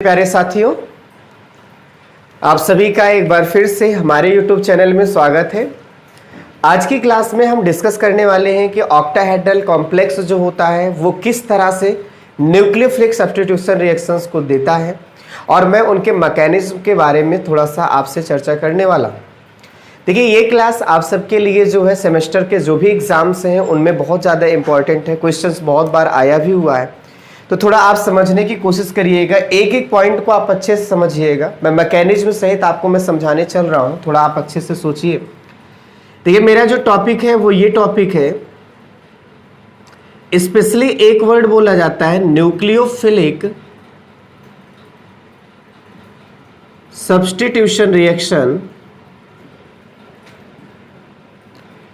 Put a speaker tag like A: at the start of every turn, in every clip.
A: प्यारे साथियों, आप सभी का एक बार फिर से हमारे YouTube चैनल में स्वागत है। आज की क्लास में हम डिस्कस करने वाले हैं कि ऑक्टाहेड्रल कॉम्प्लेक्स जो होता है वो किस तरह से न्यूक्लियोफिलिक सब्स्टिट्यूशन रिएक्शंस को देता है और मैं उनके मैकेनिज्म के बारे में थोड़ा सा आपसे चर्चा करने वाला हूँ। देखिए, ये क्लास आप सबके लिए जो है सेमेस्टर के जो भी एग्जाम्स हैं उनमें बहुत ज़्यादा इंपॉर्टेंट है। क्वेश्चंस बहुत बार आया भी हुआ है, तो थोड़ा आप समझने की कोशिश करिएगा, एक एक पॉइंट को आप अच्छे से समझिएगा। मैं मैकेनिज्म सहित आपको मैं समझाने चल रहा हूँ, थोड़ा आप अच्छे से सोचिए। देखिए, मेरा जो टॉपिक है वो ये टॉपिक है, स्पेशली एक वर्ड बोला जाता है nucleophilic substitution reaction.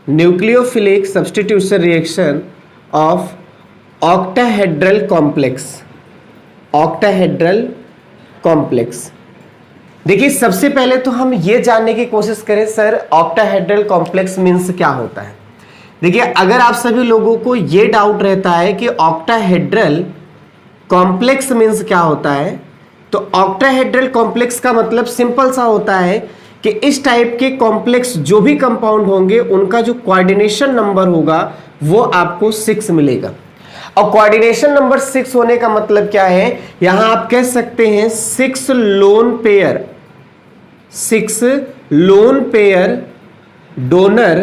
A: Nucleophilic substitution reaction of octahedral complex. Octahedral complex, देखिए सबसे पहले तो हम ये जानने की कोशिश करें सर ऑक्टाहेड्रल कॉम्प्लेक्स मीन्स क्या होता है। देखिए, अगर आप सभी लोगों को ये डाउट रहता है कि ऑक्टाहेड्रल कॉम्प्लेक्स मीन्स क्या होता है, तो ऑक्टाहेड्रल कॉम्प्लेक्स का मतलब सिंपल सा होता है कि इस टाइप के कॉम्प्लेक्स जो भी कंपाउंड होंगे उनका जो कोऑर्डिनेशन नंबर होगा वो आपको 6 मिलेगा। और कोऑर्डिनेशन नंबर 6 होने का मतलब क्या है, यहां आप कह सकते हैं 6 lone pair, 6 lone pair donor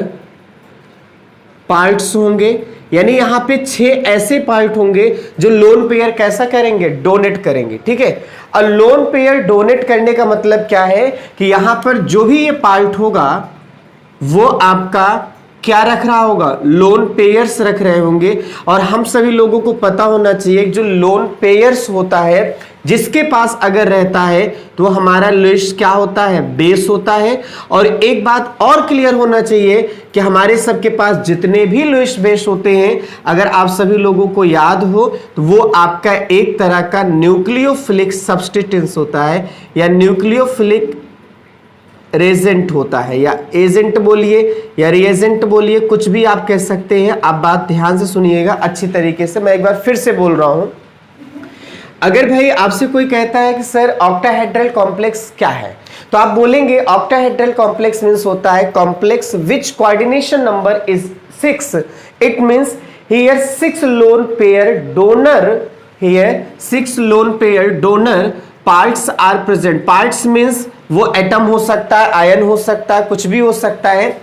A: parts होंगे। यानी यहां पे 6 ऐसे पार्ट होंगे जो लोन पेयर कैसा करेंगे, डोनेट करेंगे। ठीक है, और लोन पेयर डोनेट करने का मतलब क्या है कि यहां पर जो भी ये पार्ट होगा वो आपका क्या रख रहा होगा, लोन पेयर्स रख रहे होंगे। और हम सभी लोगों को पता होना चाहिए जो लोन पेयर्स होता है, जिसके पास अगर रहता है तो हमारा लुईस क्या होता है, बेस होता है। और एक बात और क्लियर होना चाहिए कि हमारे सबके पास जितने भी लुईस बेस होते हैं, अगर आप सभी लोगों को याद हो तो वो आपका एक तरह का न्यूक्लियोफिलिक सब्स्टिट्यूएंट्स होता है या न्यूक्लियोफिलिक रेजेंट होता है, या एजेंट बोलिए या रिएजेंट बोलिए, कुछ भी आप कह सकते हैं। आप बात ध्यान से सुनिएगा अच्छी तरीके से, मैं एक बार फिर से बोल रहा हूं। अगर भाई आपसे कोई कहता है कि सर ऑक्टाहेड्रल कॉम्प्लेक्स क्या है, तो आप बोलेंगे ऑक्टाहेड्रल कॉम्प्लेक्स मींस होता है complex which coordination number is 6। It means here 6 lone pair donor, here 6 lone pair donor parts are present. Parts means वो एटम हो सकता है, आयन हो सकता है, कुछ भी हो सकता है।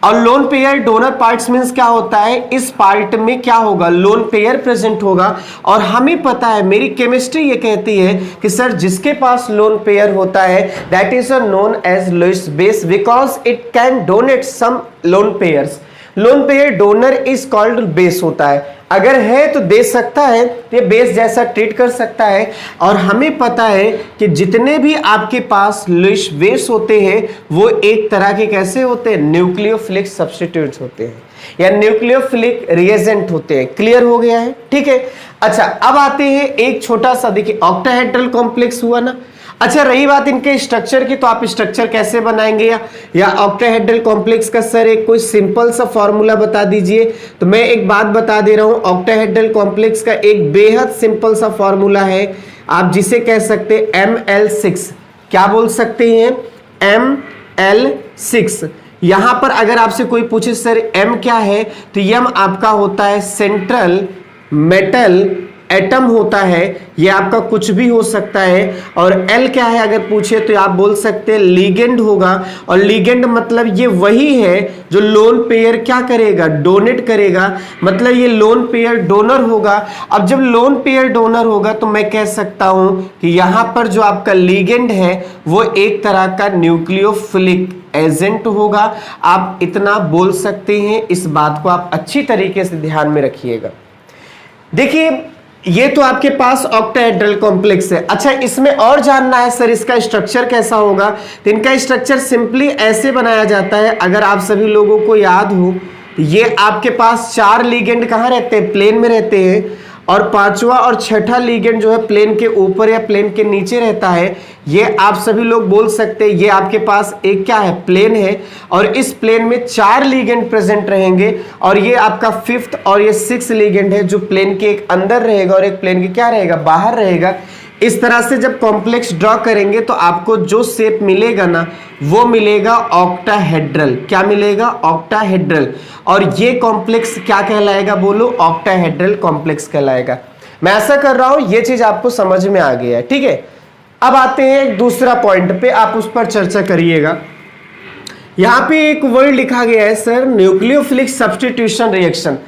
A: और loan pair donor parts means क्या होता है, इस पार्ट में क्या होगा, लोन पेयर प्रेजेंट होगा। और हमें पता है, मेरी केमिस्ट्री ये कहती है कि सर जिसके पास लोन पेयर होता है that is known as Lewis base because it can donate some lone pairs. Lone pair donor is called base होता है, अगर है तो दे सकता है, ये बेस जैसा ट्रीट कर सकता है। और हमें पता है कि जितने भी आपके पास लुईस बेस होते हैं वो एक तरह के कैसे होते हैं, न्यूक्लियोफिलिक सब्स्टिट्यूएंट्स होते हैं या न्यूक्लियोफिलिक रिएजेंट होते हैं। क्लियर हो गया है, ठीक है। अच्छा, अब आते हैं एक छोटा सा, देखिए ऑक्टाहेड्रल कॉम्प्लेक्स हुआ ना। अच्छा, रही बात इनके स्ट्रक्चर की, तो आप स्ट्रक्चर कैसे बनाएंगे या ऑक्टाहेड्रल कॉम्प्लेक्स का सर एक कोई सिंपल सा फॉर्मूला बता दीजिए। तो मैं एक बात बता दे रहा हूं, ऑक्टाहेड्रल कॉम्प्लेक्स का एक बेहद सिंपल सा फॉर्मूला है, आप जिसे कह सकते हैं ML6। क्या बोल सकते हैं, ML6। यहां पर अगर आपसे कोई पूछे सर M क्या है, तो M आपका होता है सेंट्रल मेटल एटम होता है, ये आपका कुछ भी हो सकता है। और L क्या है अगर पूछे तो आप बोल सकते हैं लिगेंड होगा। और लिगेंड मतलब ये वही है जो लोन पेयर क्या करेगा, डोनेट करेगा, मतलब ये लोन पेयर डोनर होगा। अब जब लोन पेयर डोनर होगा तो मैं कह सकता हूं कि यहां पर जो आपका लिगेंड है वो एक तरह का न्यूक्लियोफिलिक एजेंट होगा। आप इतना बोल सकते हैं, इस बात को आप अच्छी तरीके से ध्यान में रखिएगा। देखिए, ये तो आपके पास ऑक्टाहेड्रल कॉम्प्लेक्स है। अच्छा, इसमें और जानना है सर इसका स्ट्रक्चर कैसा होगा, तो इनका स्ट्रक्चर सिंपली ऐसे बनाया जाता है। अगर आप सभी लोगों को याद हो, ये आपके पास 4 लिगेंड कहाँ रहते हैं, प्लेन में रहते हैं। और 5वां और 6ठा लिगेंड जो है प्लेन के ऊपर या प्लेन के नीचे रहता है। ये आप सभी लोग बोल सकते हैं ये आपके पास एक क्या है, प्लेन है। और इस प्लेन में 4 लिगेंड प्रेजेंट रहेंगे और ये आपका 5th और ये 6th लिगेंड है जो प्लेन के एक अंदर रहेगा और एक प्लेन के क्या रहेगा, बाहर रहेगा। इस तरह से जब कॉम्प्लेक्स ड्रॉ करेंगे तो आपको जो शेप मिलेगा ना वो मिलेगा ऑक्टाहेड्रल। क्या मिलेगा? ऑक्टाहेड्रल। और ये कॉम्प्लेक्स क्या कहलाएगा? बोलो, ऑक्टाहेड्रल कॉम्प्लेक्स कहलाएगा। मैं ऐसा कर रहा हूं, ये चीज आपको समझ में आ गया है, ठीक है। अब आते हैं एक दूसरा पॉइंट पे, आप उस पर चर्चा करिएगा। यहां पे एक वर्ड लिखा गया है सर, न्यूक्लियोफिलिक सब्स्टिट्यूशन रिएक्शन।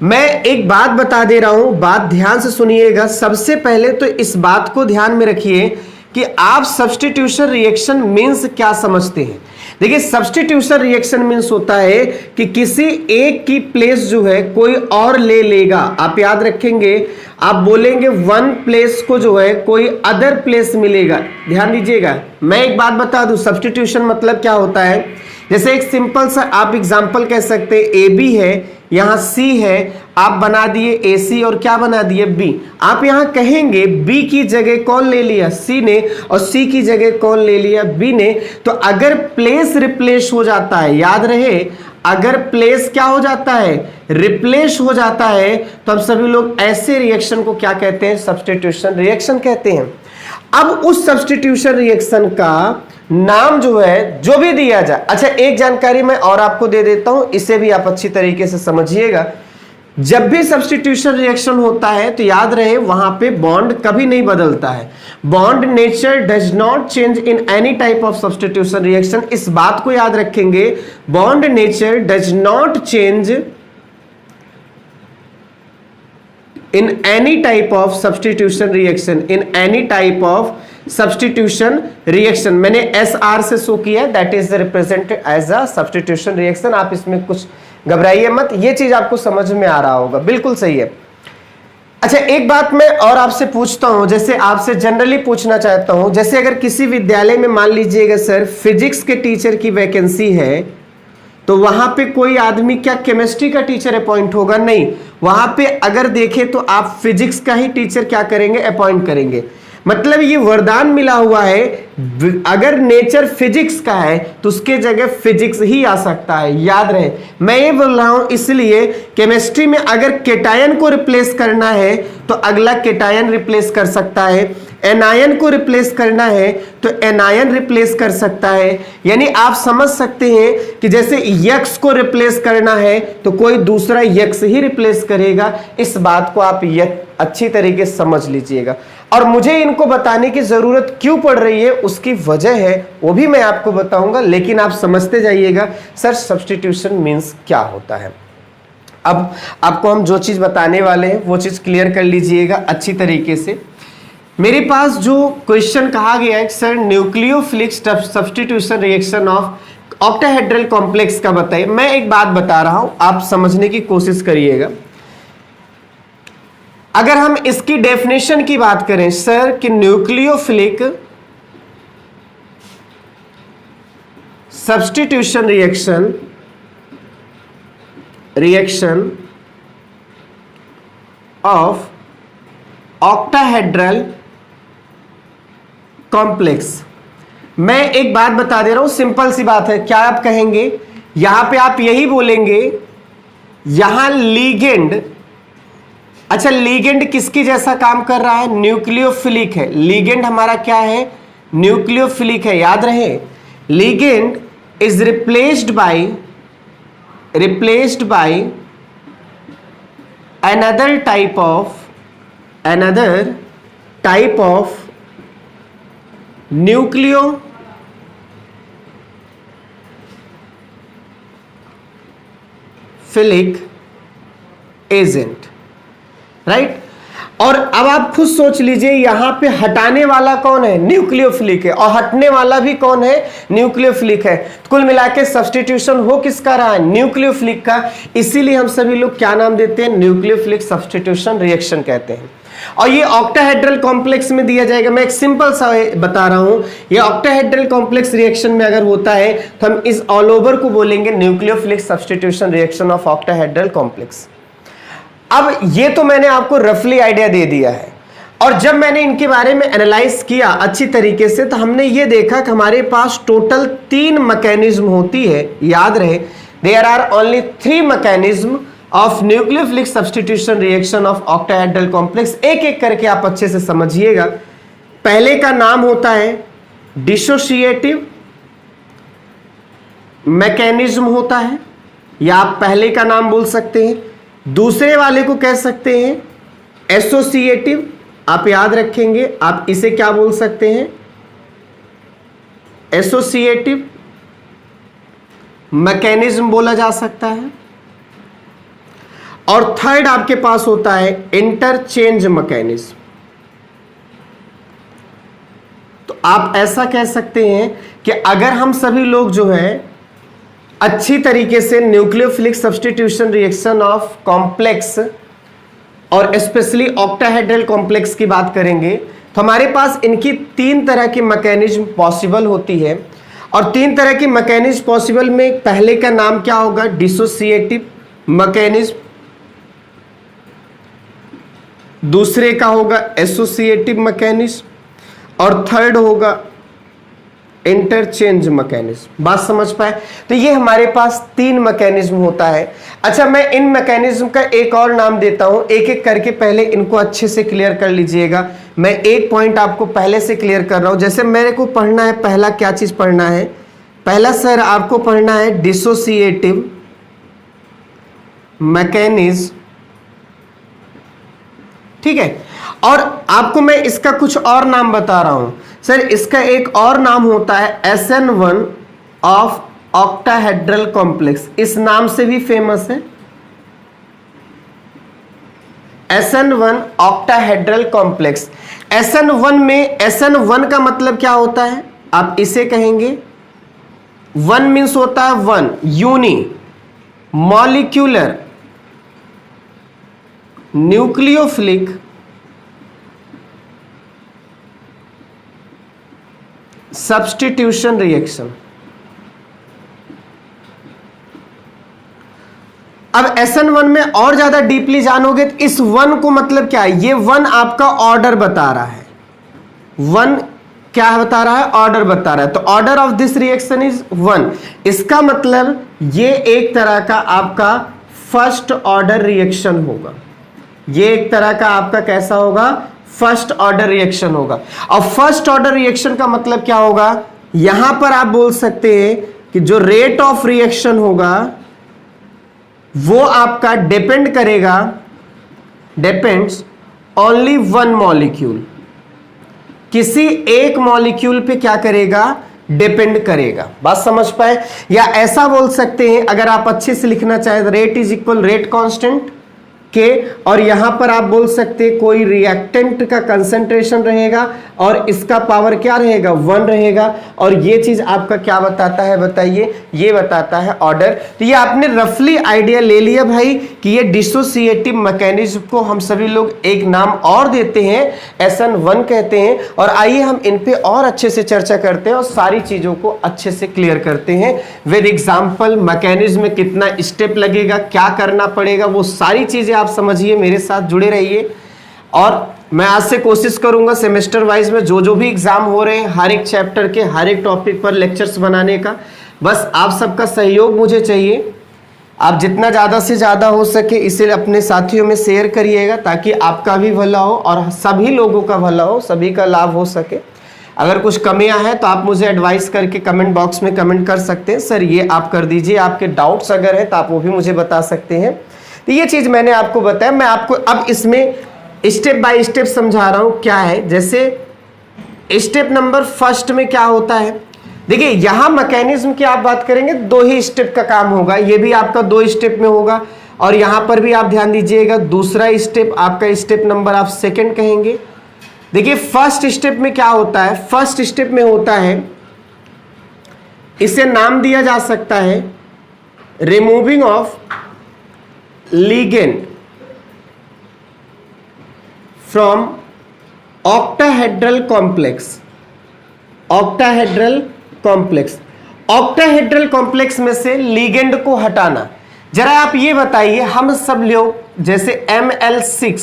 A: मैं एक बात बता दे रहा हूं, बात ध्यान से सुनिएगा। सबसे पहले तो इस बात को ध्यान में रखिए कि आप सब्स्टिट्यूशन रिएक्शन मींस क्या समझते हैं। देखिए, सब्स्टिट्यूशन रिएक्शन मींस होता है कि किसी एक की प्लेस जो है कोई और ले लेगा। आप याद रखेंगे, आप बोलेंगे वन प्लेस को जो है कोई अदर प्लेस मिलेगा। ध्यान दीजिएगा, मैं एक बात बता दूं, सब्स्टिट्यूशन मतलब क्या होता है। जैसे एक सिंपल सा आप एग्जांपल कह सकते हैं, ए बी है, यहां सी है, आप बना दिए ए सी और क्या बना दिए बी। आप यहां कहेंगे बी की जगह कौन ले लिया? सी ने, और सी की जगह कौन ले लिया? बी ने। तो अगर प्लेस रिप्लेस हो जाता है, याद रहे, अगर प्लेस क्या हो जाता है? रिप्लेस हो जाता है, तो हम सभी लोग ऐसे रिएक्शन को क्या कहते हैं? सब्स्टिट्यूशन रिएक्शन कहते हैं। अब उस सब्स्टिट्यूशन रिएक्शन का नाम जो है, जो भी दिया जाए। अच्छा, एक जानकारी मैं और आपको दे देता हूं, इसे भी आप अच्छी तरीके से समझिएगा। जब भी सब्स्टिट्यूशन रिएक्शन होता है तो याद रहे वहां पे बॉन्ड कभी नहीं बदलता है। Bond nature does not change in any type of substitution reaction. इस बात को याद रखेंगे, bond nature does not change in any type of substitution reaction, in any type of substitution reaction। मैंने SR से शो किया, that is represented as a substitution reaction। आप इसमें कुछ घबराइए मत, ये चीज आपको समझ में आ रहा होगा, बिल्कुल सही है। अच्छा, एक बात मैं और आपसे पूछता हूं, जैसे आपसे जनरली पूछना चाहता हूं, जैसे अगर किसी विद्यालय में मान लीजिएगा सर फिजिक्स के टीचर की वैकेंसी है, तो वहां पे कोई आदमी क्या केमिस्ट्री का टीचर अपॉइंट होगा? नहीं। वहां पे अगर देखें तो आप फिजिक्स का ही टीचर क्या करेंगे? अपॉइंट करेंगे। मतलब ये वरदान मिला हुआ है, अगर नेचर फिजिक्स का है तो उसके जगह फिजिक्स ही आ सकता है। याद रहे, मैं ये बोल रहा हूं इसलिए केमिस्ट्री में अगर केटायन को रिप्लेस करना है तो अगला केटायन रिप्लेस कर सकता है, एनायन को रिप्लेस करना है तो एनायन रिप्लेस कर सकता है। यानी आप समझ सकते हैं कि जैसे यक्स को रिप्लेस करना है तो कोई दूसरा यक्स ही रिप्लेस करेगा। इस बात को आप अच्छी तरीके से समझ लीजिएगा। और मुझे इनको बताने की जरूरत क्यों पड़ रही है, उसकी वजह है, वो भी मैं आपको बताऊंगा, लेकिन आप समझते जाइएगा सर सब्स्टिट्यूशन मीन्स क्या होता है। अब आपको हम जो चीज बताने वाले हैं वो चीज क्लियर कर लीजिएगा अच्छी तरीके से। मेरे पास जो क्वेश्चन कहा गया है sir nucleophilic substitution reaction of octahedral complex का बताइए। मैं एक बात बता रहा हूं, आप समझने की कोशिश करिएगा। अगर हम इसकी डेफिनेशन की बात करें सर कि nucleophilic substitution reaction of octahedral complex, मैं एक बात बता दे रहा हूं, सिंपल सी बात है। क्या आप कहेंगे यहां पे? आप यही बोलेंगे यहां लीगेंड। अच्छा, लीगेंड किसकी जैसा काम कर रहा है? न्यूक्लियोफिलिक है। लीगेंड हमारा क्या है? न्यूक्लियोफिलिक है। याद रहे, ligand is replaced by another type of nucleophilic agent, right. और अब आप खुद सोच लीजिए यहां पे हटाने वाला कौन है? न्यूक्लियोफिलिक है, और हटने वाला भी कौन है? न्यूक्लियोफिलिक है। तो कुल मिला के सब्स्टिट्यूशन हो किसका रहा है? न्यूक्लियोफिलिक का। इसीलिए हम सभी लोग क्या नाम देते हैं? न्यूक्लियोफिलिक सब्स्टिट्यूशन रिएक्शन कहते हैं। और ये ऑक्टाहेड्रल कॉम्प्लेक्स में दिया जाएगा। मैं एक सिंपल सा बता रहा हूं, ये ऑक्टाहेड्रल कॉम्प्लेक्स रिएक्शन में अगर होता है तो हम इस ऑल ओवर को बोलेंगे nucleophilic substitution reaction of octahedral complex. अब ये तो मैंने आपको रफली आइडिया दे दिया है, और जब मैंने इनके बारे में एनालाइज किया अच्छी तरीके से तो हमने ये देखा कि हमारे पास टोटल 3 मैकेनिज्म होती है। याद रहे, there are only 3 mechanism of nucleophilic substitution reaction of octahedral complex. एक एक करके आप अच्छे से समझिएगा। पहले का नाम होता है डिसोसिएटिव मैकेनिज्म होता है, या आप पहले का नाम बोल सकते हैं। दूसरे वाले को कह सकते हैं एसोसिएटिव, आप याद रखेंगे, आप इसे क्या बोल सकते हैं, एसोसिएटिव मैकेनिज्म बोला जा सकता है। और थर्ड आपके पास होता है इंटरचेंज मैकेनिज्म। तो आप ऐसा कह सकते हैं कि अगर हम सभी लोग जो है अच्छी तरीके से nucleophilic substitution reaction of complex और स्पेशली ऑक्टाहेड्रल कॉम्प्लेक्स की बात करेंगे, तो हमारे पास इनकी 3 तरह की मैकेनिज्म पॉसिबल होती है। और 3 तरह की मैकेनिज्म पॉसिबल में पहले का नाम क्या होगा, डिसोसिएटिव मैकेनिज्म, दूसरे का होगा एसोसिएटिव मैकेनिज्म, और थर्ड होगा इंटरचेंज मैकेनिज्म। बात समझ पाए? तो ये हमारे पास 3 मैकेनिज्म होता है। अच्छा, मैं इन मैकेनिज्म का एक और नाम देता हूं, एक एक करके पहले इनको अच्छे से क्लियर कर लीजिएगा। मैं एक पॉइंट आपको पहले से क्लियर कर रहा हूं। जैसे मेरे को पढ़ना है, पहला क्या चीज पढ़ना है, पहला सर आपको पढ़ना है डिसोसिएटिव मैकेनिज्म, ठीक है। और आपको मैं इसका कुछ और नाम बता रहा हूं सर, इसका एक और नाम होता है SN1 ऑफ ऑक्टाहेड्रल कॉम्प्लेक्स, इस नाम से भी फेमस है SN1 ऑक्टाहेड्रल कॉम्प्लेक्स। SN1 में SN1 का मतलब क्या होता है, आप इसे कहेंगे 1 मीन्स होता है 1 unimolecular nucleophilic substitution reaction. अब SN1 में और ज्यादा डीपली जानोगे तो इस 1 को मतलब क्या है, ये 1 आपका ऑर्डर बता रहा है, 1 क्या बता रहा है, ऑर्डर बता रहा है। तो order of this reaction is 1। इसका मतलब ये एक तरह का आपका फर्स्ट ऑर्डर रिएक्शन होगा, ये एक तरह का आपका कैसा होगा, फर्स्ट ऑर्डर रिएक्शन होगा। और फर्स्ट ऑर्डर रिएक्शन का मतलब क्या होगा, यहां पर आप बोल सकते हैं कि जो रेट ऑफ रिएक्शन होगा वो आपका डिपेंड करेगा, डिपेंड्स ओनली 1 मॉलिक्यूल, किसी एक मॉलिक्यूल पे क्या करेगा, डिपेंड करेगा। बात समझ पाए? या ऐसा बोल सकते हैं, अगर आप अच्छे से लिखना चाहें, rate is equal rate constant के, और यहां पर आप बोल सकते हैं कोई रिएक्टेंट का कंसंट्रेशन रहेगा और इसका पावर क्या रहेगा, 1 रहेगा। और ये चीज आपका क्या बताता है, बताइए, ये बताता है ऑर्डर। तो ये आपने रफली आइडिया ले लिया भाई कि ये डिसोसिएटिव मैकेनिज्म को हम सभी लोग एक नाम और देते हैं, SN1 कहते हैं। और आइए हम इन पे और अच्छे से चर्चा करते हैं और सारी चीजों को अच्छे से क्लियर करते हैं विद एग्जाम्पल। मैकेनिज्म में कितना स्टेप लगेगा, क्या करना पड़ेगा, वो सारी चीजें आप समझिए, मेरे साथ जुड़े रहिए। और मैं आज से कोशिश करूंगा सेमेस्टर वाइज में जो भी एग्जाम हो रहे हैं, हर एक चैप्टर के हर एक टॉपिक पर लेक्चर्स बनाने का। बस आप सबका सहयोग मुझे चाहिए। आप जितना ज़्यादा से ज़्यादा हो सके इसे अपने साथियों में शेयर करिएगा, ताकि आपका भी भला हो और सभी लोगों का भला हो, सभी का लाभ हो सके। अगर कुछ कमियां हैं तो आप मुझे एडवाइस करके कमेंट बॉक्स में कमेंट कर सकते हैं, सर ये आप कर दीजिए। आपके डाउट्स अगर है तो आप वो भी मुझे बता सकते हैं। तो ये चीज़ मैंने आपको बताया, मैं आपको अब इसमें स्टेप बाय स्टेप समझा रहा हूं क्या है। जैसे स्टेप नंबर फर्स्ट में क्या होता है, देखिए यहां मैकेनिज्म की आप बात करेंगे, 2 ही स्टेप का काम होगा, ये भी आपका 2 स्टेप में होगा। और यहां पर भी आप ध्यान दीजिएगा, दूसरा स्टेप आपका स्टेप नंबर आप सेकंड कहेंगे। देखिए फर्स्ट स्टेप में क्या होता है, फर्स्ट स्टेप में होता है, इसे नाम दिया जा सकता है removing of ligand from octahedral complex. Octahedral complex, octahedral complex में से लिगेंड को हटाना। जरा आप ये बताइए, हम सब लोग जैसे Ml6,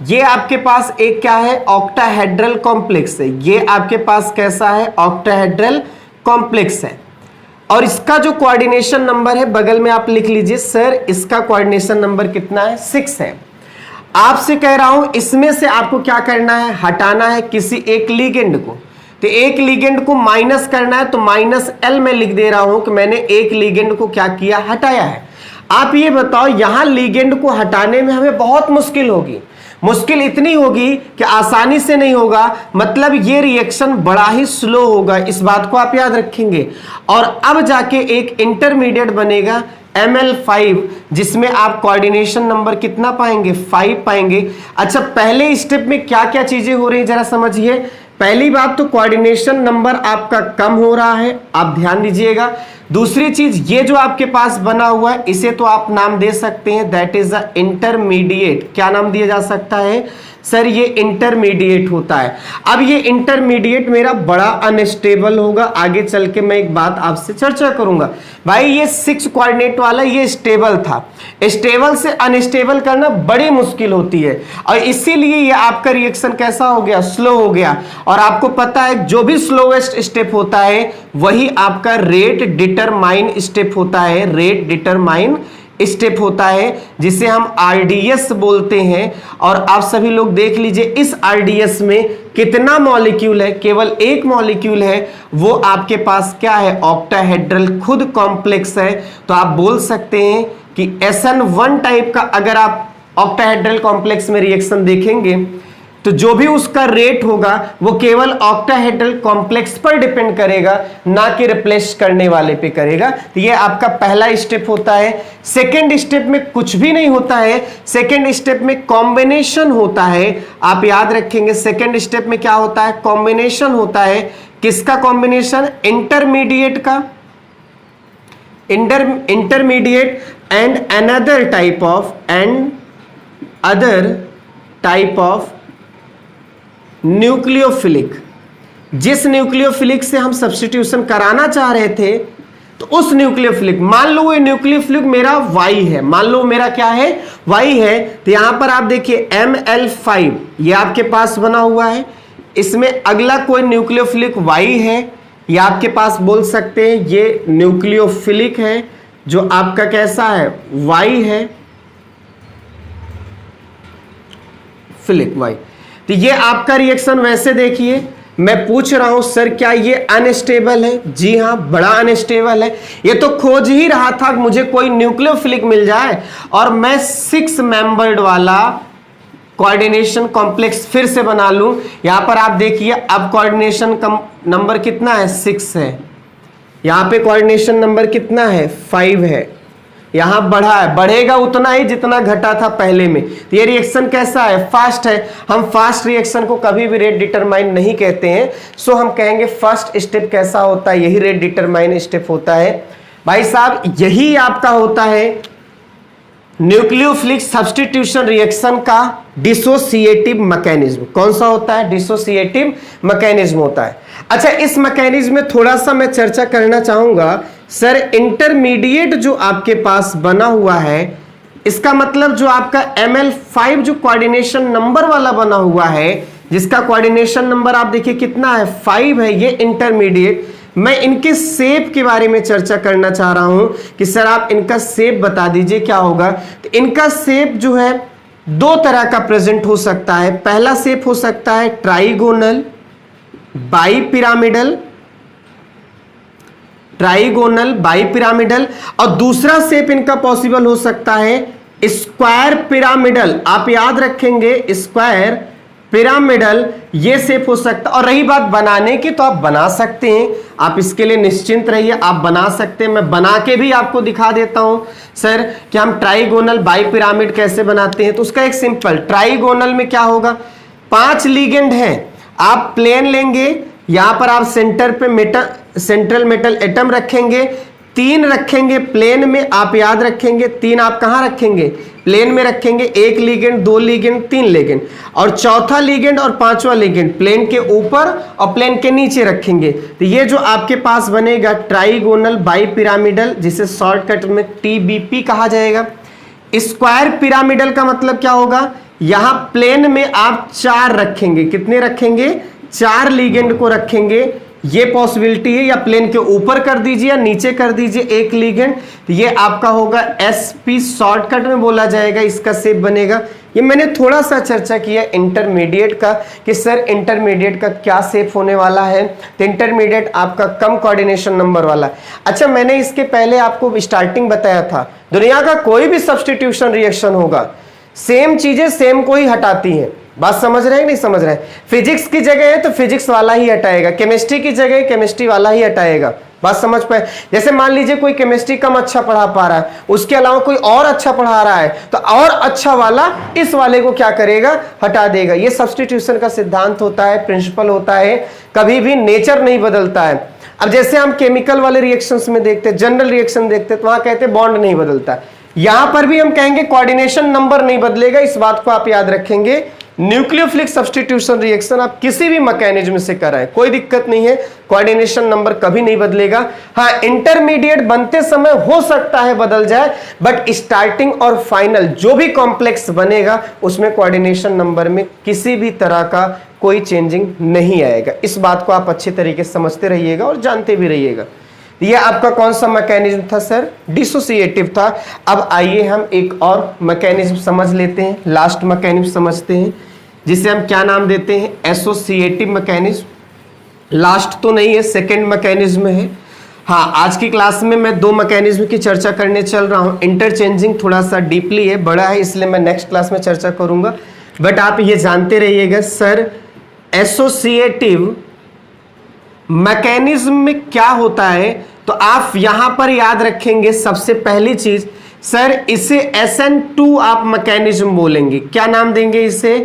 A: ये आपके पास एक क्या है, ऑक्टाहेड्रल कॉम्प्लेक्स है। ये आपके पास कैसा है, ऑक्टाहेड्रल कॉम्प्लेक्स है। और इसका जो कोऑर्डिनेशन नंबर है बगल में आप लिख लीजिए, सर इसका कोऑर्डिनेशन नंबर कितना है, 6 है। आपसे कह रहा हूं इसमें से आपको क्या करना है, हटाना है किसी एक लिगेंड को। तो एक लिगेंड को माइनस करना है, तो -L में लिख दे रहा हूं कि मैंने एक लिगेंड को क्या किया, हटाया है। आप ये बताओ यहां लिगेंड को हटाने में हमें बहुत मुश्किल होगी, मुश्किल इतनी होगी कि आसानी से नहीं होगा, मतलब ये रिएक्शन बड़ा ही स्लो होगा, इस बात को आप याद रखेंगे। और अब जाके एक इंटरमीडिएट बनेगा Ml5, जिसमें आप कोऑर्डिनेशन नंबर कितना पाएंगे, 5 पाएंगे। अच्छा, पहले स्टेप में क्या क्या चीजें हो रही है जरा समझिए। पहली बात तो कोऑर्डिनेशन नंबर आपका कम हो रहा है, आप ध्यान दीजिएगा। दूसरी चीज, ये जो आपके पास बना हुआ है इसे तो आप नाम दे सकते हैं, दैट इज अ इंटरमीडिएट। क्या नाम दिया जा सकता है सर, ये इंटरमीडिएट होता है। अब ये इंटरमीडिएट मेरा बड़ा अनस्टेबल होगा, आगे चल के मैं एक बात आपसे चर्चा करूंगा। भाई ये 6 कोऑर्डिनेट वाला ये स्टेबल था, स्टेबल से अनस्टेबल करना बड़ी मुश्किल होती है, और इसीलिए ये आपका रिएक्शन कैसा हो गया, स्लो हो गया। और आपको पता है जो भी स्लोएस्ट स्टेप होता है वही आपका रेट डिटरमाइन स्टेप होता है, रेट डिटरमाइन स्टेप होता है, जिसे हम आरडीएस बोलते हैं। और आप सभी लोग देख लीजिए इस आरडीएस में कितना मॉलिक्यूल है, केवल एक मॉलिक्यूल है, वो आपके पास क्या है, ऑक्टाहेड्रल खुद कॉम्प्लेक्स है। तो आप बोल सकते हैं कि SN1 टाइप का अगर आप ऑक्टाहेड्रल कॉम्प्लेक्स में रिएक्शन देखेंगे तो जो भी उसका रेट होगा वो केवल ऑक्टाहेड्रल कॉम्प्लेक्स पर डिपेंड करेगा, ना कि रिप्लेस करने वाले पे करेगा। तो ये आपका पहला स्टेप होता है। सेकेंड स्टेप में कुछ भी नहीं होता है, सेकेंड स्टेप में कॉम्बिनेशन होता है। आप याद रखेंगे सेकेंड स्टेप में क्या होता है, कॉम्बिनेशन होता है। किसका कॉम्बिनेशन, इंटरमीडिएट का, intermediate and another type of nucleophilic. जिस न्यूक्लियोफिलिक से हम सब्स्टिट्यूशन कराना चाह रहे थे, तो उस न्यूक्लियोफिलिक, मान लो वो न्यूक्लियोफिलिक मेरा Y है, मान लो मेरा क्या है, Y है। तो यहां पर आप देखिए Ml5 ये आपके पास बना हुआ है, इसमें अगला कोई न्यूक्लियोफिलिक Y है, ये आपके पास बोल सकते हैं ये न्यूक्लियोफिलिक है जो आपका कैसा है, Y है, फिलिक Y। तो ये आपका रिएक्शन वैसे देखिए, मैं पूछ रहा हूं सर क्या ये अनस्टेबल है, जी हां बड़ा अनस्टेबल है। ये तो खोज ही रहा था मुझे कोई न्यूक्लियोफिलिक मिल जाए और मैं 6 मेंबर्ड वाला कोऑर्डिनेशन कॉम्प्लेक्स फिर से बना लूं। यहां पर आप देखिए अब कोऑर्डिनेशन नंबर कितना है, 6 है, यहां पे कोऑर्डिनेशन नंबर कितना है, 5 है, यहां बढ़ा है, बढ़ेगा उतना ही जितना घटा था पहले में। तो ये रिएक्शन कैसा है, फास्ट है। हम फास्ट रिएक्शन को कभी भी रेट डिटरमाइन नहीं कहते हैं, सो हम कहेंगे फर्स्ट स्टेप कैसा होता है, यही रेट डिटरमाइन स्टेप होता है। भाई साहब यही आपका होता है न्यूक्लियोफिलिक सब्स्टिट्यूशन रिएक्शन का डिसोसिएटिव मैकेनिज्म। कौन सा होता है, डिसोसिएटिव मैकेनिज्म होता है। अच्छा, इस मैकेनिज्म में थोड़ा सा मैं चर्चा करना चाहूंगा। सर इंटरमीडिएट जो आपके पास बना हुआ है, इसका मतलब जो आपका Ml5 जो कोऑर्डिनेशन नंबर वाला बना हुआ है, जिसका कोऑर्डिनेशन नंबर आप देखिए कितना है, 5 है, ये इंटरमीडिएट। मैं इनके शेप के बारे में चर्चा करना चाह रहा हूं कि सर आप इनका शेप बता दीजिए क्या होगा। तो इनका शेप जो है 2 तरह का प्रेजेंट हो सकता है। पहला शेप हो सकता है ट्राइगोनल, बाईपिरामिडल, ट्राइगोनल, बाईपिरामिडल, और दूसरा शेप इनका पॉसिबल हो सकता है स्क्वायर पिरामिडल। आप याद रखेंगे स्क्वायर पिरामिडल ये शेप हो सकता है। और रही बात बनाने की, तो आप बना सकते हैं, आप इसके लिए निश्चिंत रहिए, आप बना सकते हैं। मैं बना के भी आपको दिखा देता हूं सर कि हम ट्राइगोनल बाईपिरामिड कैसे बनाते हैं। तो उसका एक सिंपल, ट्राइगोनल में क्या होगा, 5 लिगेंड हैं, आप प्लेन लेंगे, यहां पर आप सेंटर पे सेंट्रल मेटल एटम रखेंगे, 3 रखेंगे प्लेन में, आप याद रखेंगे 3 आप कहां रखेंगे, प्लेन में रखेंगे, 1 लिगेंड, 2 लिगेंड, 3 लिगेंड, और चौथा लिगेंड और 5वां लिगेंड प्लेन के ऊपर और प्लेन के नीचे रखेंगे। तो ये जो आपके पास बनेगा ट्राइगोनल बाईपिरामिडल, जिसे शॉर्टकट में TBP कहा जाएगा। स्क्वायर पिरामिडल का मतलब क्या होगा, यहां प्लेन में आप 4 रखेंगे, कितने रखेंगे, 4 लिगेंड को रखेंगे, ये पॉसिबिलिटी है, या प्लेन के ऊपर कर दीजिए या नीचे कर दीजिए एक लिगेंड, तो ये आपका होगा sp, शॉर्टकट में बोला जाएगा इसका शेप बनेगा। ये मैंने थोड़ा सा चर्चा किया इंटरमीडिएट का कि सर इंटरमीडिएट का क्या शेप होने वाला है, तो इंटरमीडिएट आपका कम कोऑर्डिनेशन नंबर वाला। अच्छा, मैंने इसके पहले आपको स्टार्टिंग बताया था, दुनिया का कोई भी सब्स्टिट्यूशन रिएक्शन होगा, सेम चीजें सेम को ही हटाती हैं। बात समझ रहे हैं नहीं समझ रहे हैं? फिजिक्स की जगह है तो फिजिक्स वाला ही हटाएगा, केमिस्ट्री की जगह केमिस्ट्री वाला ही हटाएगा। बात समझ पाए? जैसे मान लीजिए कोई केमिस्ट्री कम अच्छा पढ़ा पा रहा है, उसके अलावा कोई और अच्छा पढ़ा रहा है, तो और अच्छा वाला इस वाले को क्या करेगा, हटा देगा। ये सब्स्टिट्यूशन का सिद्धांत होता है, प्रिंसिपल होता है, कभी भी नेचर नहीं बदलता है। अब जैसे हम केमिकल वाले रिएक्शंस में देखते हैं, जनरल रिएक्शन देखते हैं, तो वहां कहते हैं बॉन्ड नहीं बदलता। यहां पर भी हम कहेंगे कोऑर्डिनेशन नंबर नहीं बदलेगा। इस बात को आप याद रखेंगे। न्यूक्लियोफिलिक सब्स्टिट्यूशन रिएक्शन आप किसी भी मैकेनिज्म से कराएं, कोई दिक्कत नहीं है, कोऑर्डिनेशन नंबर कभी नहीं बदलेगा। हाँ, इंटरमीडिएट बनते समय हो सकता है बदल जाए, बट स्टार्टिंग और फाइनल जो भी कॉम्प्लेक्स बनेगा उसमें कोऑर्डिनेशन नंबर में किसी भी तरह का कोई चेंजिंग नहीं आएगा। इस बात को आप अच्छे तरीके से समझते रहिएगा और जानते भी रहिएगा। ये आपका कौन सा मैकेनिज्म था सर? डिसोसिएटिव था। अब आइए हम एक और मैकेनिज्म समझ लेते हैं, लास्ट मैकेनिज्म समझते हैं, जिसे हम क्या नाम देते हैं? Associative mechanism. लास्ट तो नहीं है, सेकेंड मैकेनिज्म है। हाँ, आज की क्लास में मैं दो मैकेनिज्म की चर्चा करने चल रहा हूँ। इंटरचेंजिंग थोड़ा सा डीपली है, बड़ा है, इसलिए मैं नेक्स्ट क्लास में चर्चा करूंगा। बट आप ये जानते रहिएगा सर, एसोसिएटिव मैकेनिज्म में क्या होता है, तो आप यहां पर याद रखेंगे सबसे पहली चीज, सर इसे SN2 आप मैकेनिज्म बोलेंगे। क्या नाम देंगे इसे?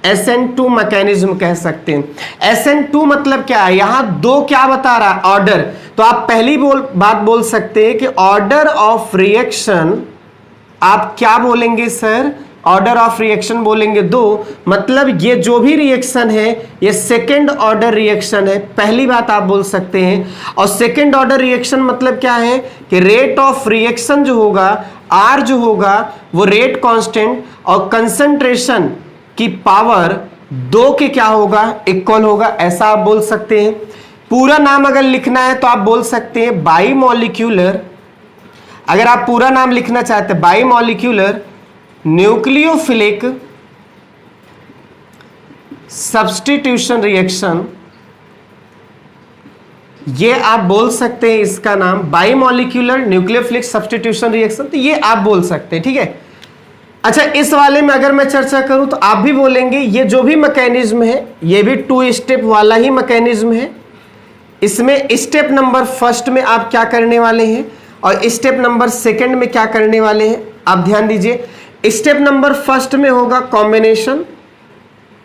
A: SN2 मैकेनिज्म कह सकते हैं। SN2 मतलब क्या है? यहां दो क्या बता रहा है? ऑर्डर। तो आप पहली बात बोल सकते हैं कि ऑर्डर ऑफ रिएक्शन आप क्या बोलेंगे सर? ऑर्डर ऑफ रिएक्शन बोलेंगे दो। मतलब ये जो भी रिएक्शन है ये सेकेंड ऑर्डर रिएक्शन है, पहली बात आप बोल सकते हैं। और सेकेंड ऑर्डर रिएक्शन मतलब क्या है कि रेट ऑफ रिएक्शन जो होगा, R जो होगा वो रेट कांस्टेंट और कंसंट्रेशन की पावर दो के क्या होगा? इक्वल होगा, ऐसा आप बोल सकते हैं। पूरा नाम अगर लिखना है तो आप बोल सकते हैं बाईमॉलिक्यूलर। अगर आप पूरा नाम लिखना चाहते हैं बाईमॉलिक्यूलर न्यूक्लियोफिलिक सब्स्टिट्यूशन रिएक्शन, ये आप बोल सकते हैं इसका नाम बाईमॉलिक्यूलर न्यूक्लियोफिलिक सब्स्टिट्यूशन रिएक्शन, तो ये आप बोल सकते हैं, ठीक है। अच्छा, इस वाले में अगर मैं चर्चा करूं तो आप भी बोलेंगे ये जो भी मैकेनिज्म है ये भी 2 स्टेप वाला ही मैकेनिज्म है। इसमें स्टेप नंबर फर्स्ट में आप क्या करने वाले हैं और स्टेप नंबर सेकंड में क्या करने वाले हैं, आप ध्यान दीजिए। स्टेप नंबर फर्स्ट में होगा कॉम्बिनेशन,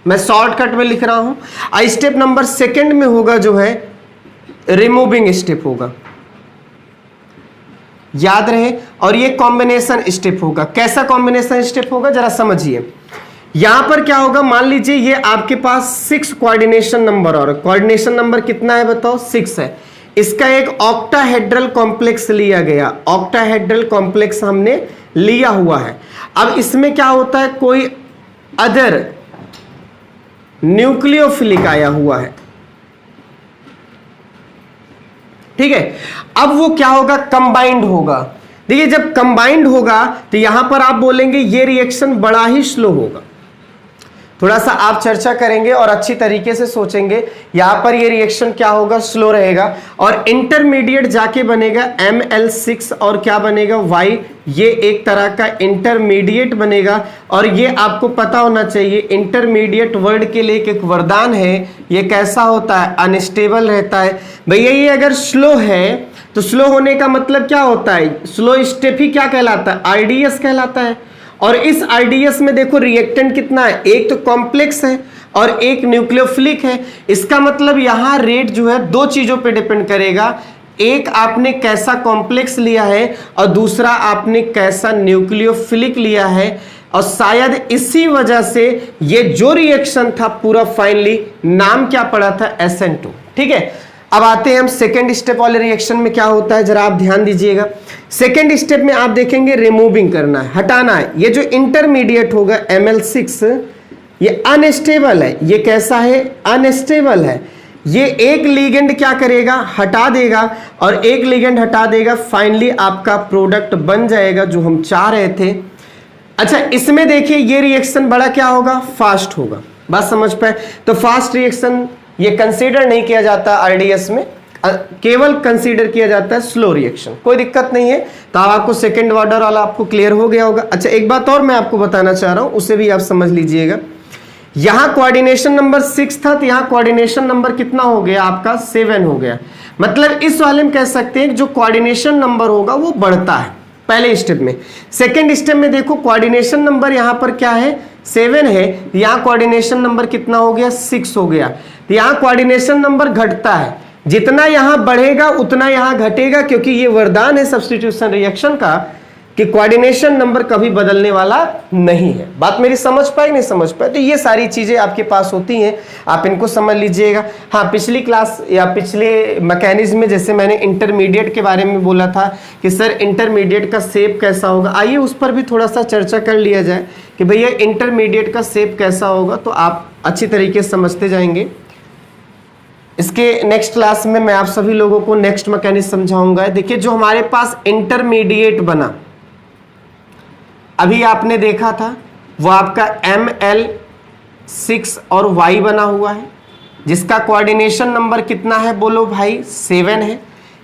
A: मैं शॉर्टकट में लिख रहा हूं, और स्टेप नंबर सेकंड में होगा जो है रिमूविंग स्टेप होगा, याद रहे। और ये कॉम्बिनेशन स्टेप होगा। कैसा कॉम्बिनेशन स्टेप होगा जरा समझिए। यहां पर क्या होगा, मान लीजिए ये आपके पास 6 कोऑर्डिनेशन नंबर, और कोऑर्डिनेशन नंबर कितना है बताओ? 6 है। इसका एक ऑक्टाहेड्रल कॉम्प्लेक्स लिया गया, ऑक्टाहेड्रल कॉम्प्लेक्स हमने लिया हुआ है। अब इसमें क्या होता है, कोई अदर न्यूक्लियोफिलिक आया हुआ है, ठीक है। अब वो क्या होगा, कंबाइंड होगा। देखिए जब कंबाइंड होगा तो यहां पर आप बोलेंगे ये रिएक्शन बड़ा ही स्लो होगा। थोड़ा सा आप चर्चा करेंगे और अच्छी तरीके से सोचेंगे, यहां पर ये रिएक्शन क्या होगा, स्लो रहेगा। और इंटरमीडिएट जाके बनेगा Ml6 और क्या बनेगा, Y। ये एक तरह का इंटरमीडिएट बनेगा। और ये आपको पता होना चाहिए, इंटरमीडिएट वर्ड के लिए एक वरदान है। ये कैसा होता है, अनस्टेबल रहता है। भैया ये अगर स्लो है तो स्लो होने का मतलब क्या होता है, स्लो स्टेप ही क्या कहलाता है, RDS कहलाता है। और इस RDS में देखो रिएक्टेंट कितना है, एक तो कॉम्प्लेक्स है और एक न्यूक्लियोफिलिक है। इसका मतलब यहां रेट जो है दो चीजों पे डिपेंड करेगा, एक आपने कैसा कॉम्प्लेक्स लिया है और दूसरा आपने कैसा न्यूक्लियोफिलिक लिया है। और शायद इसी वजह से ये जो रिएक्शन था पूरा फाइनली नाम क्या पड़ा था, SN2, ठीक है। अब आते हैं हम सेकेंड स्टेप वाले रिएक्शन में क्या होता है, जरा आप ध्यान दीजिएगा। सेकेंड स्टेप में आप देखेंगे रिमूविंग करना है, हटाना है। ये जो इंटरमीडिएट होगा Ml6 ये अनस्टेबल है। ये कैसा है, अनस्टेबल है। ये एक लिगेंड क्या करेगा, हटा देगा, और एक लिगेंड हटा देगा, फाइनली आपका प्रोडक्ट बन जाएगा जो हम चाह रहे थे। अच्छा, इसमें देखिए ये रिएक्शन बड़ा क्या होगा, फास्ट होगा। बात समझ पाए? तो फास्ट रिएक्शन ये कंसीडर नहीं किया जाता आरडीएस में, केवल कंसीडर किया जाता है स्लो रिएक्शन। कोई दिक्कत नहीं है। तो आपको सेकंड ऑर्डर वाला आपको क्लियर हो गया होगा। अच्छा, एक बात और मैं आपको बताना चाह रहा हूं, उसे भी आप समझ लीजिएगा। यहां कोऑर्डिनेशन नंबर 6 था, तो यहां कोऑर्डिनेशन नंबर कितना हो गया आपका, 7 हो गया। मतलब इस वाले में कह सकते हैं कि जो कोऑर्डिनेशन नंबर होगा वो बढ़ता है पहले स्टेप में। सेकेंड स्टेप में देखो कोऑर्डिनेशन नंबर यहां पर क्या है, 7 है, यहां कोऑर्डिनेशन नंबर कितना हो गया, 6 हो गया। तो यहां कोऑर्डिनेशन नंबर घटता है, जितना यहां बढ़ेगा उतना यहां घटेगा, क्योंकि ये वरदान है सब्स्टिट्यूशन रिएक्शन का कि कोऑर्डिनेशन नंबर कभी बदलने वाला नहीं है। बात मेरी समझ पाए नहीं समझ पाए? तो ये सारी चीजें आपके पास होती हैं, आप इनको समझ लीजिएगा। हाँ, पिछली क्लास या पिछले मैकेनिज्म में जैसे मैंने इंटरमीडिएट के बारे में बोला था कि सर इंटरमीडिएट का शेप कैसा होगा, आइए उस पर भी थोड़ा सा चर्चा कर लिया जाए कि भैया इंटरमीडिएट का शेप कैसा होगा, तो आप अच्छी तरीके से समझते जाएंगे। इसके नेक्स्ट क्लास में मैं आप सभी लोगों को नेक्स्ट मैकेनिज्म समझाऊंगा। देखिए जो हमारे पास इंटरमीडिएट बना, अभी आपने देखा था वो आपका ML6 और Y बना हुआ है, जिसका कोऑर्डिनेशन नंबर कितना है बोलो भाई, 7 है।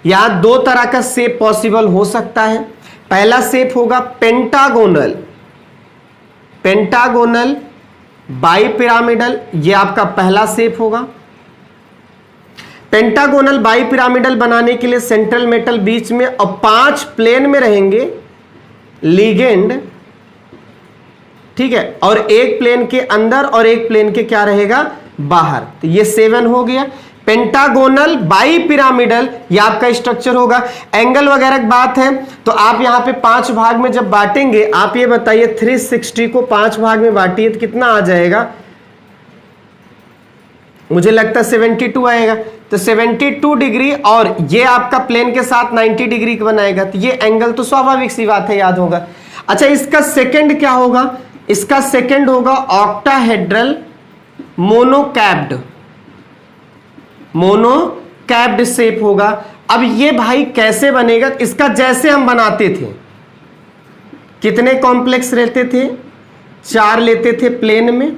A: यहां दो तरह का शेप पॉसिबल हो सकता है। पहला शेप होगा पेंटागोनल, पेंटागोनल बाईपिरामिडल, ये आपका पहला शेप होगा। पेंटागोनल बाईपिरामिडल बनाने के लिए सेंट्रल मेटल बीच में और 5 प्लेन में रहेंगे लिगेंड, ठीक है, और एक प्लेन के अंदर और एक प्लेन के क्या रहेगा, बाहर। तो ये 7 हो गया पेंटागोनल बाईपिरामिडल, ये आपका स्ट्रक्चर होगा। एंगल वगैरह की बात है तो आप यहां पे 5 भाग में जब बांटेंगे, आप ये बताइए 360 को 5 भाग में बांटिए तो कितना आ जाएगा, मुझे लगता है 72 आएगा। तो 72 डिग्री, और ये आपका प्लेन के साथ 90 डिग्री का बनाएगा, तो ये एंगल तो स्वाभाविक सी बात है, याद होगा। अच्छा, इसका सेकंड क्या होगा, इसका सेकंड होगा ऑक्टाहेड्रल मोनोकैप्ड, मोनोकैप्ड शेप होगा। अब ये भाई कैसे बनेगा, इसका जैसे हम बनाते थे, कितने कॉम्प्लेक्स रहते थे, 4 लेते थे प्लेन में,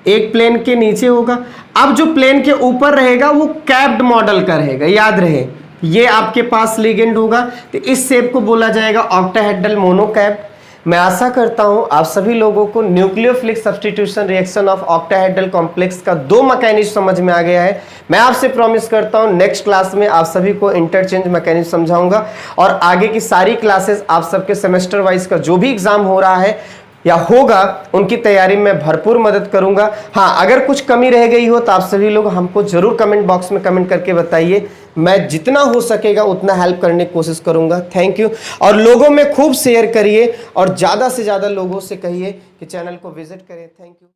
A: एक प्लेन के नीचे होगा। अब जो प्लेन के ऊपर रहेगा वो कैप्ड मॉडल का रहेगा, याद रहे, ये आपके पास लिगेंड होगा, तो इस शेप को बोला जाएगा ऑक्टाहेड्रल मोनोकैप्ड। मैं आशा करता हूं आप सभी लोगों को nucleophilic substitution reaction of octahedral complex का 2 मैकेनिज्म समझ में आ गया है। मैं आपसे प्रॉमिस करता हूं नेक्स्ट क्लास में आप सभी को इंटरचेंज मैकेनिज्म समझाऊंगा, और आगे की सारी क्लासेस आप सबके सेमेस्टर वाइज का जो भी एग्जाम हो रहा है या होगा उनकी तैयारी में भरपूर मदद करूंगा। हाँ, अगर कुछ कमी रह गई हो तो आप सभी लोग हमको जरूर कमेंट बॉक्स में कमेंट करके बताइए, मैं जितना हो सकेगा उतना हेल्प करने की कोशिश करूंगा। थैंक यू, और लोगों में खूब शेयर करिए और ज़्यादा से ज़्यादा लोगों से कहिए कि चैनल को विजिट करें। Thank you.